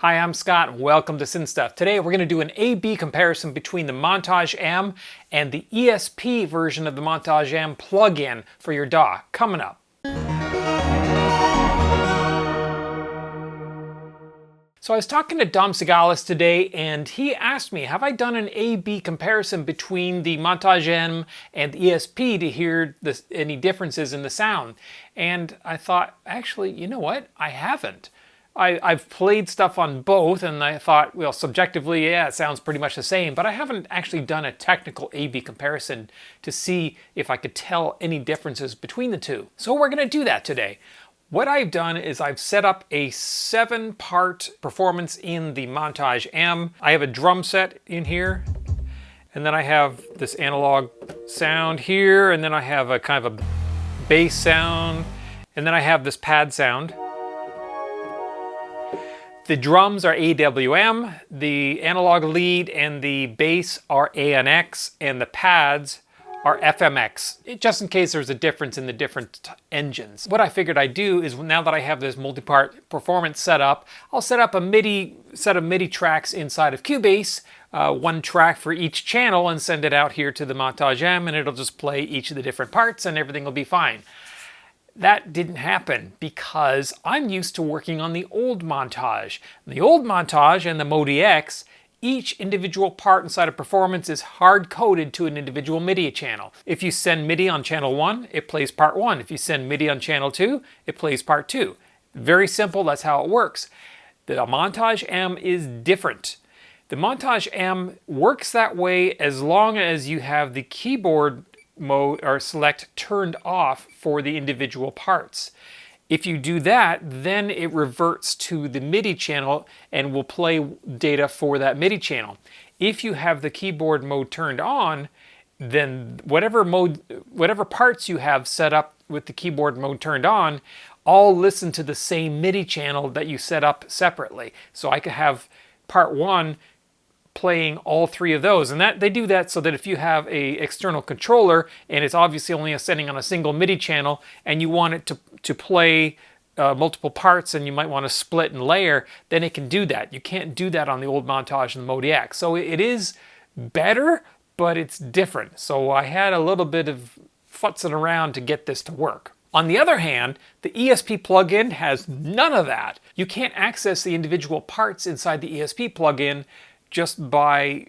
Hi, I'm Scott and welcome to Synth Stuff. Today we're going to do an A-B comparison between the Montage M and the ESP version of the Montage M plugin for your DAW. Coming up. So I was talking to Dom Segalis today and he asked me, have I done an A-B comparison between the Montage M and the ESP to hear any differences in the sound? And I thought, actually, you know what? I haven't. I've played stuff on both and I thought, well, subjectively, yeah, it sounds pretty much the same, but I haven't actually done a technical A-B comparison to see if I could tell any differences between the two. So we're going to do that today. What I've done is I've set up a 7-part performance in the Montage M. I have a drum set in here, and then I have this analog sound here, and then I have a kind of a bass sound, and then I have this pad sound. The drums are AWM, the analog lead and the bass are ANX, and the pads are FMX, just in case there's a difference in the different engines. What I figured I'd do is, now that I have this multi-part performance set up, I'll set up a set of MIDI tracks inside of Cubase, one track for each channel, and send it out here to the Montage M, and it'll just play each of the different parts and everything will be fine. That didn't happen because I'm used to working on the old Montage. The old Montage and the MoDX, each individual part inside a performance is hard-coded to an individual MIDI channel. If you send MIDI on channel 1, it plays part 1. If you send MIDI on channel 2, it plays part 2. Very simple, that's how it works. The Montage M is different. The Montage M works that way as long as you have the keyboard mode or select turned off for the individual parts. If you do that, then it reverts to the MIDI channel and will play data for that MIDI channel. If you have the keyboard mode turned on, then whatever parts you have set up with the keyboard mode turned on, all listen to the same MIDI channel that you set up separately. So I could have part 1 playing all 3 of those, and that they do that so that if you have a external controller and it's obviously only setting on a single MIDI channel and you want it to play multiple parts and you might want to split and layer, then it can do that. You can't do that on the old Montage and the MoDX. So it is better, but it's different. So I had a little bit of futzing around to get this to work. On the other hand, the ESP plugin has none of that. You can't access the individual parts inside the ESP plugin just by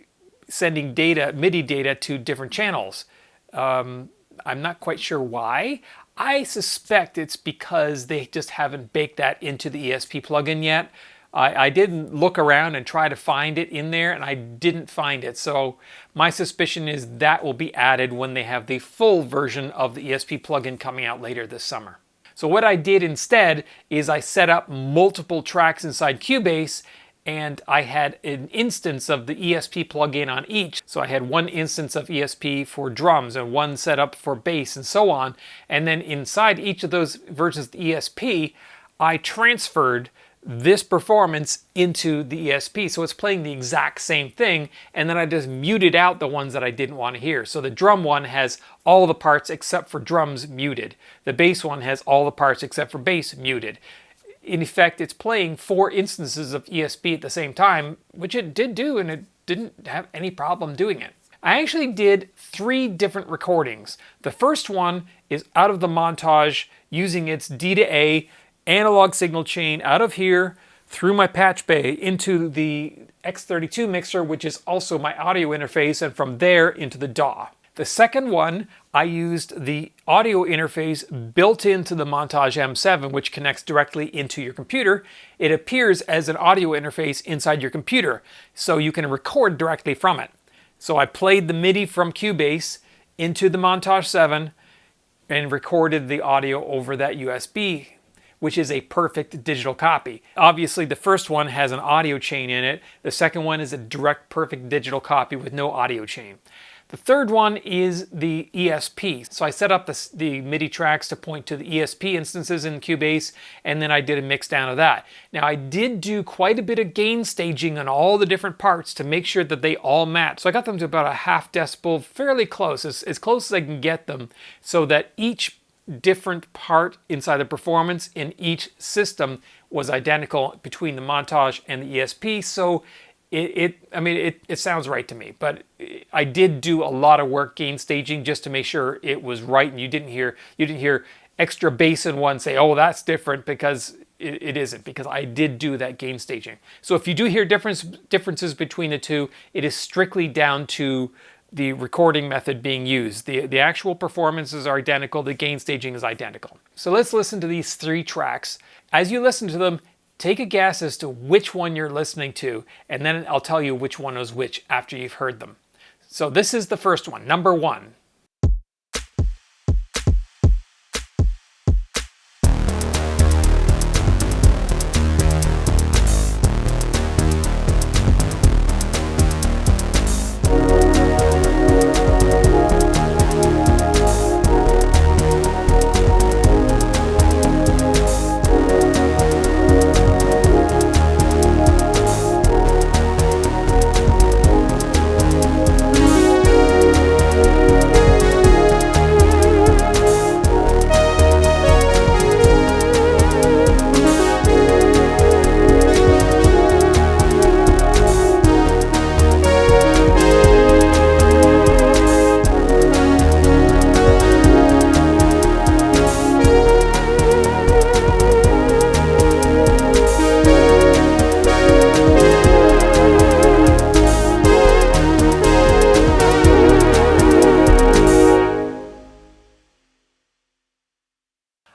sending data, MIDI data to different channels. I'm not quite sure why. I suspect it's because they just haven't baked that into the ESP plugin yet. I didn't look around and try to find it in there, and I didn't find it. So my suspicion is that will be added when they have the full version of the ESP plugin coming out later this summer. So what I did instead is I set up multiple tracks inside Cubase, and I had an instance of the ESP plugin on each. So I had one instance of ESP for drums and one set up for bass and so on. And then inside each of those versions of the ESP, I transferred this performance into the ESP. So it's playing the exact same thing, and then I just muted out the ones that I didn't want to hear. So the drum one has all the parts except for drums muted. The bass one has all the parts except for bass muted. In effect, it's playing 4 instances of ESP at the same time, which it did do, and it didn't have any problem doing it. I actually did 3 different recordings. The first one is out of the Montage using its D to A analog signal chain out of here through my patch bay into the X32 mixer, which is also my audio interface, and from there into the DAW. The second one, I used the audio interface built into the Montage M7, which connects directly into your computer. It appears as an audio interface inside your computer, so you can record directly from it. So I played the MIDI from Cubase into the Montage 7 and recorded the audio over that USB, which is a perfect digital copy. Obviously, the first one has an audio chain in it. The second one is a direct, perfect digital copy with no audio chain. The third one is the ESP. So I set up the MIDI tracks to point to the ESP instances in Cubase, and then I did a mix down of that. Now I did do quite a bit of gain staging on all the different parts to make sure that they all match. So I got them to about a 0.5 decibel, fairly close, as close as I can get them, so that each different part inside the performance in each system was identical between the Montage and the ESP, so it sounds right to me. But I did do a lot of work gain staging just to make sure it was right, and you didn't hear extra bass in one say, oh, that's different, because it isn't, because I did do that gain staging. So if you do hear differences between the two, it is strictly down to the recording method being used. The actual performances are identical, the gain staging is identical. So let's listen to these 3 tracks. As you listen to them, take a guess as to which one you're listening to, and then I'll tell you which one was which after you've heard them. So this is the first one, number 1.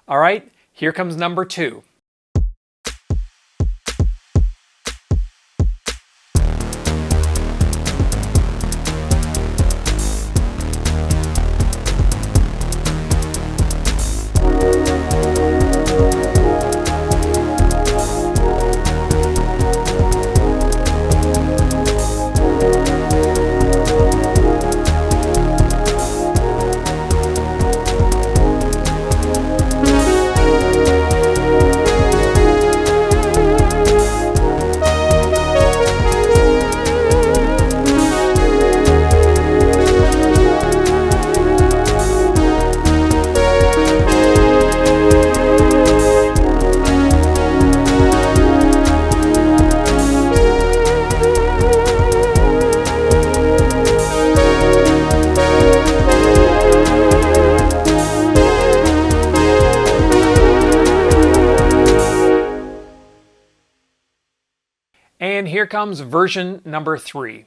All right, here comes number 2. And here comes version number 3.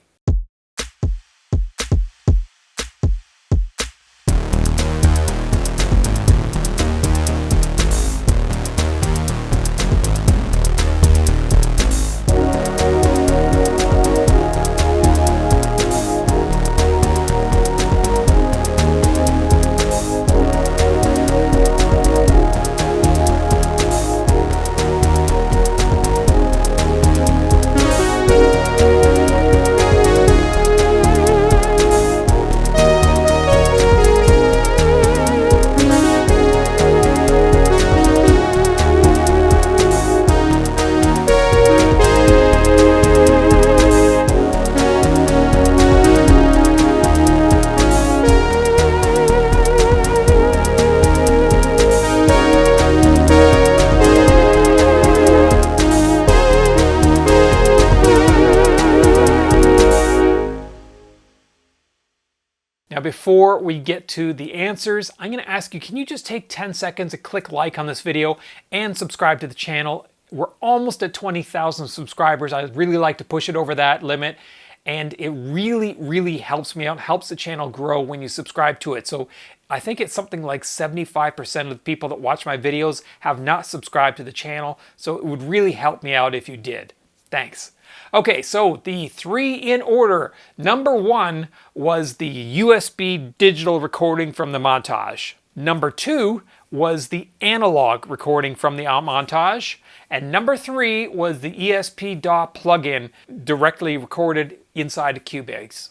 Now, before we get to the answers, I'm going to ask you, can you just take 10 seconds to click like on this video and subscribe to the channel? We're almost at 20,000 subscribers. I'd really like to push it over that limit. And it really, really helps me out, helps the channel grow when you subscribe to it. So I think it's something like 75% of the people that watch my videos have not subscribed to the channel. So it would really help me out if you did. Thanks. Okay, so the 3 in order. Number 1 was the USB digital recording from the Montage. Number 2 was the analog recording from the Montage. And number 3 was the ESP DAW plugin directly recorded inside of Cubase.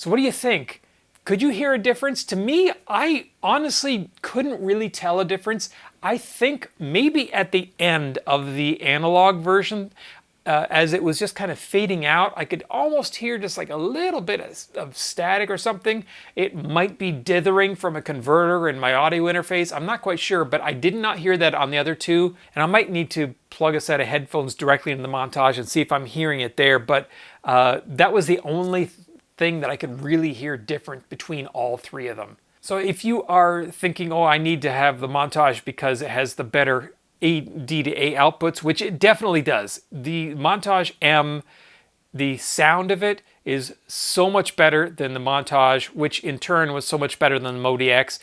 So what do you think? Could you hear a difference? To me, I honestly couldn't really tell a difference. I think maybe at the end of the analog version, as it was just kind of fading out, I could almost hear just like a little bit of static or something. It might be dithering from a converter in my audio interface. I'm not quite sure, but I did not hear that on the other two. And I might need to plug a set of headphones directly into the Montage and see if I'm hearing it there. But that was the only thing that I could really hear different between all three of them. So if you are thinking, oh, I need to have the Montage because it has the better D to A outputs, which it definitely does. The Montage M, the sound of it is so much better than the Montage, which in turn was so much better than the Modi X.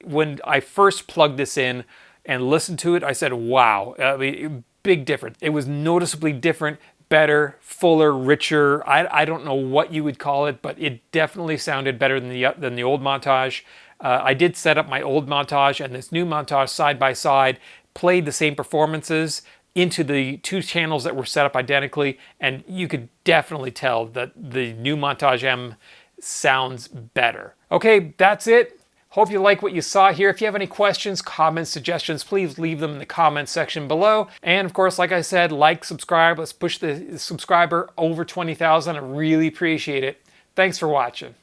When I first plugged this in and listened to it, I said, wow, I mean, big difference. It was noticeably different, better, fuller, richer. I don't know what you would call it, but it definitely sounded better than the old Montage. I did set up my old Montage and this new Montage side by side, played the same performances into the two channels that were set up identically, and you could definitely tell that the new Montage M sounds better. Okay, that's it. Hope you like what you saw here. If you have any questions, comments, suggestions, please leave them in the comments section below. And of course, like I said, like, subscribe. Let's push the subscriber over 20,000. I really appreciate it. Thanks for watching.